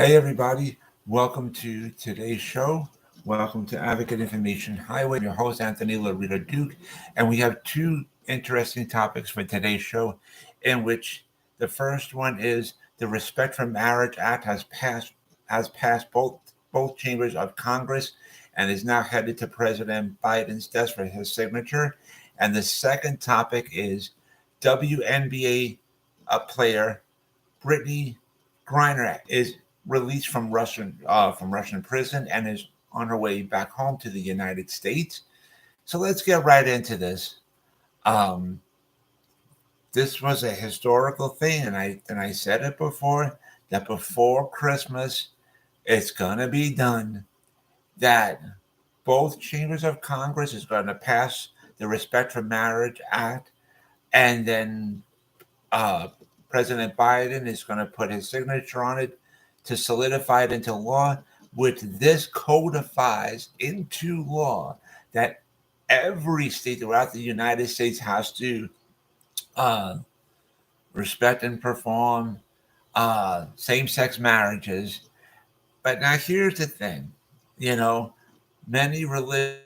Hey, everybody. Welcome to today's show. Welcome to Advocate Information Highway. I'm your host, Anthony Lorito-Duke, and we have two interesting topics for today's show, in which the first one is the Respect for Marriage Act has passed both chambers of Congress and is now headed to President Biden's desk for his signature. And the second topic is WNBA player Brittney Griner is released from Russian prison and is on her way back home to the United States. So let's get right into this. Um, this was a historical thing, and I said it before that before Christmas, it's gonna be done. That both chambers of Congress is going to pass the Respect for Marriage Act, and then uh, President Biden is going to put his signature on it to solidify it into law, which this codifies into law that every state throughout the United States has to uh, respect and perform same-sex marriages. But now here's the thing, you know, many religious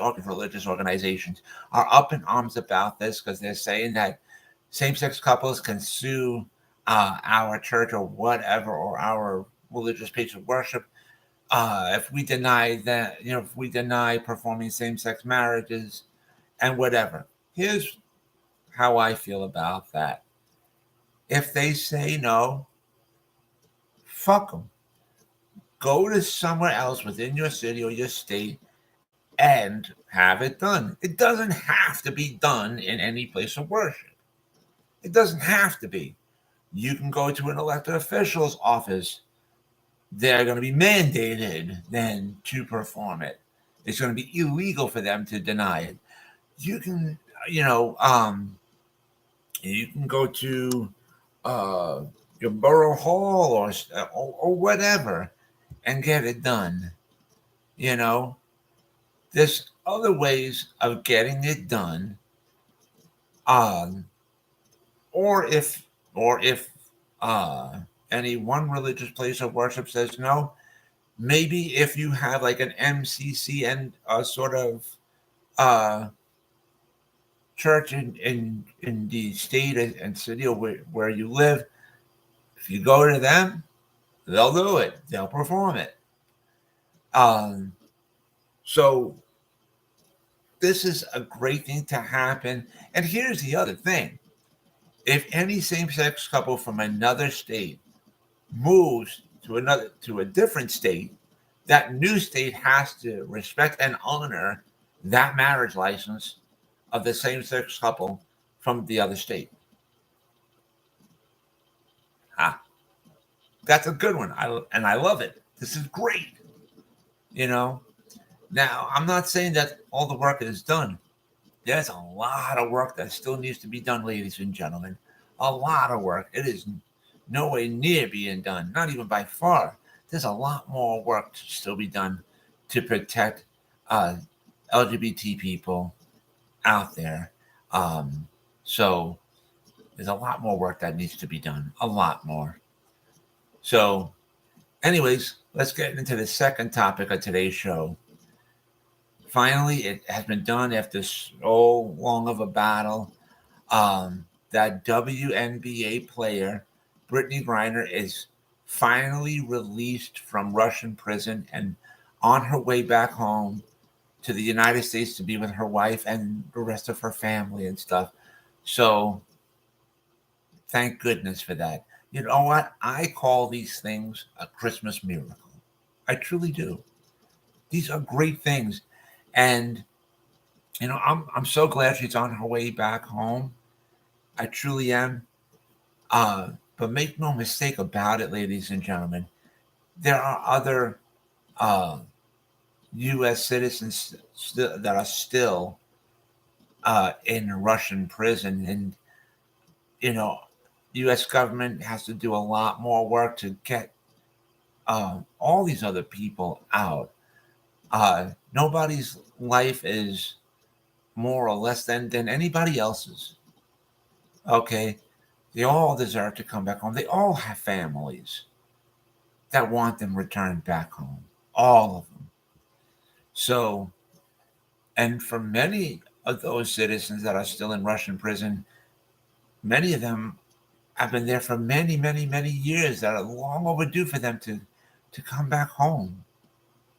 organizations are up in arms about this because they're saying that same-sex couples can sue our church or whatever, or our religious place of worship, if we deny that, if we deny performing same-sex marriages and whatever. Here's how I feel about that. If they say no, fuck them. Go to somewhere else within your city or your state and have it done. It doesn't have to be done in any place of worship. It doesn't have to be. You can go to an elected official's office. They're going to be mandated then to perform it. It's going to be illegal for them to deny it. You can, you can go to uh, your borough hall or whatever and get it done. You know, there's other ways of getting it done. Um, or if uh, any one religious place of worship says no, maybe if you have like an MCC and a sort of uh, church in the state and city or where you live, if you go to them, they'll do it. They'll perform it. Um, so this is a great thing to happen. And here's the other thing. If any same-sex couple from another state moves to a different state, that new state has to respect and honor that marriage license of the same-sex couple from the other state. Ah, that's a good one. I love it. This is great. You know. Now, I'm not saying that all the work is done. There's a lot of work that still needs to be done, ladies and gentlemen. A lot of work. It is no way near being done, not even by far. There's a lot more work to still be done to protect uh, LGBT people out there. Um, so there's a lot more work that needs to be done. A lot more. So, anyways, let's get into the second topic of today's show. Finally, it has been done after so long of a battle. That WNBA player, Brittney Griner, is finally released from Russian prison and on her way back home to the United States to be with her wife and the rest of her family and stuff. So, thank goodness for that. You know what? I call these things a Christmas miracle. I truly do. These are great things. And I'm so glad she's on her way back home. I truly am. But make no mistake about it, ladies and gentlemen. There are other uh, U.S. citizens that are still in Russian prison, and you know, U.S. government has to do a lot more work to get all these other people out. Nobody's life is more or less than anybody else's. Okay, They all deserve to come back home. They all have families that want them returned back home. All of them. So, and for many of those citizens that are still in Russian prison, many of them have been there for many, many, many years that are long overdue for them to come back home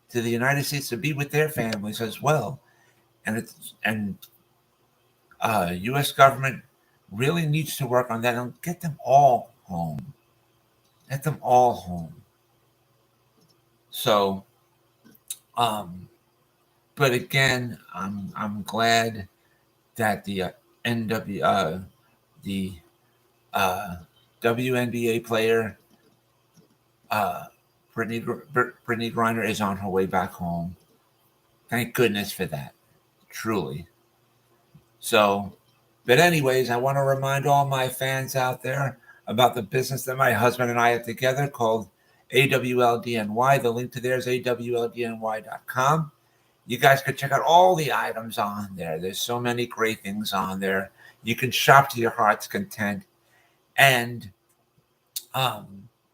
to the United States to be with their families as well. And U.S. government really needs to work on that and get them all home. Get them all home. So, but again, I'm glad that the the uh, WNBA player Brittney Griner is on her way back home. Thank goodness for that, truly. So, but anyways, I want to remind all my fans out there about the business that my husband and I have together called AWLDNY. The link to there is awldny.com. You guys can check out all the items on there. There's so many great things on there. You can shop to your heart's content. And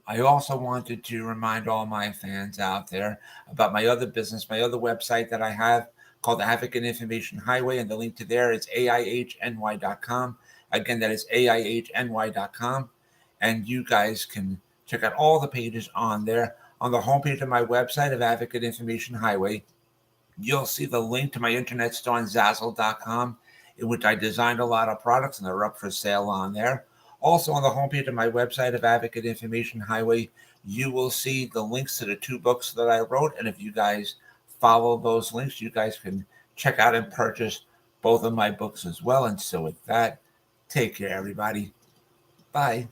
I also wanted to remind all my fans out there about my other business, my other website that I have called Advocate Information Highway, and the link to there is AIHNY.com. Again, that is AIHNY.com. And you guys can check out all the pages on there. On the homepage of my website of Advocate Information Highway, you'll see the link to my internet store on Zazzle.com, in which I designed a lot of products, and they're up for sale on there. Also, on the homepage of my website of Advocate Information Highway, you will see the links to the 2 books that I wrote. And if you guys follow those links, you guys can check out and purchase both of my books as well. And so with that, take care, everybody. Bye.